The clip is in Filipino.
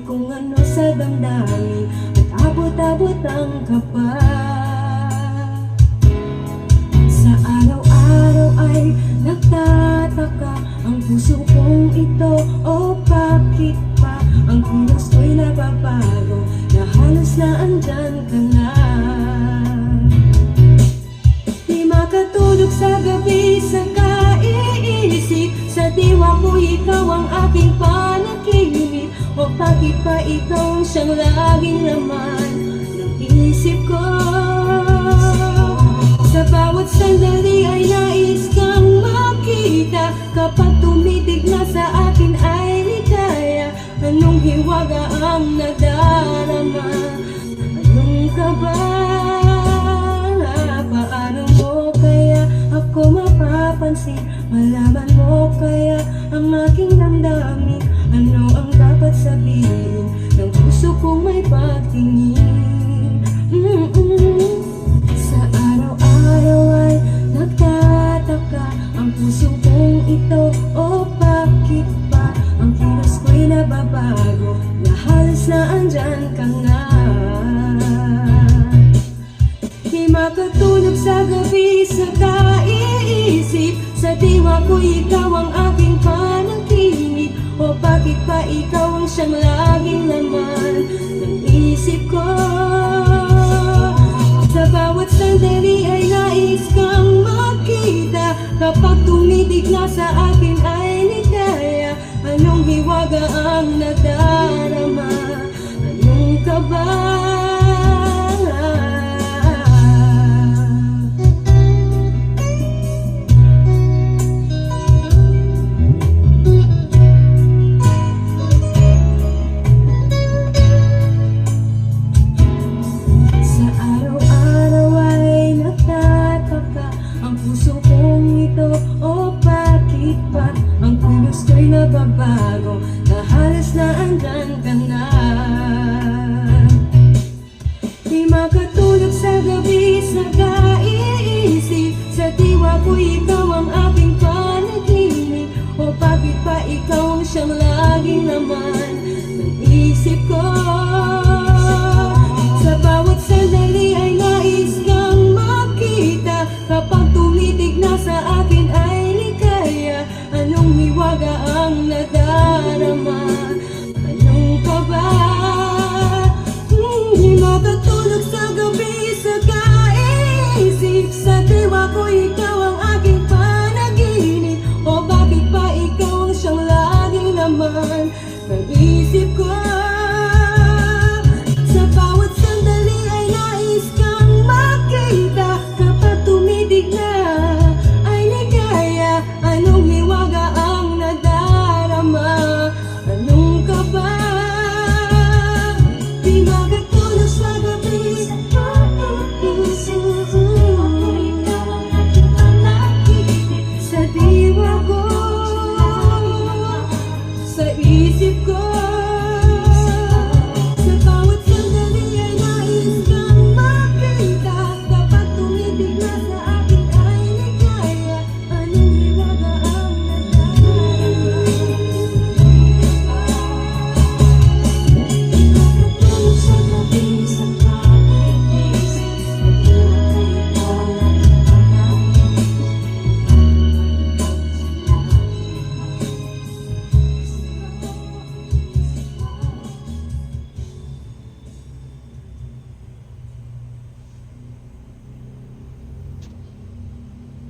kung ano sa damdamin at abot-abot ang kaba. Sa araw-araw ay nagtataka ang puso kong ito, o bakit pa ang kilos ko'y nababago, na halos na andyan ka na. Di makatulog sa gabi sa kaiisip, sa diwa ko ikaw ang aking panaginip, o bakit pa ikaw ang siyang laging laman ng isip ko. Sa bawat sandali ay nais kang makita, kapag tumitig na sa akin ay ligaya. Anong hiwaga ang nadarama? Anong kaba? Paano mo kaya ako mapapansin? Malaman mo kaya ang aking damdamin? Ano ang dapat sabihin ng puso kong may pagtingin? Sa araw-araw ay nagtataka ang puso kong ito, o bakit pa ang kilos ko'y nababago, na halos na andyan ka nga. Di makatulog sa gabi sa kaiisip, sa diwa ko ikaw ang aking panaginip, o bakit pa ikaw ang siyang laging laman ng isip ko. Sa bawat sandali ay nais kang makita, kapag tumitig na sa akin ay ligaya. Anong hiwaga ang nadarama? Anong kaba? Nababago, na halos na andyan ka na. Di makatulog sa gabi sa kaiisip, sa diwa ko ikaw ang aking panaginip, o bakit pa ikaw ang siyang laging laman ng isip ko. Sa bawat sandali ay nais kang makita, kapag tumitig na sa akin ay ligaya. Anong hiwaga ang nadarama? Anong kaba? Di makatulog sa gabi sa kaiisip, sa diwa ko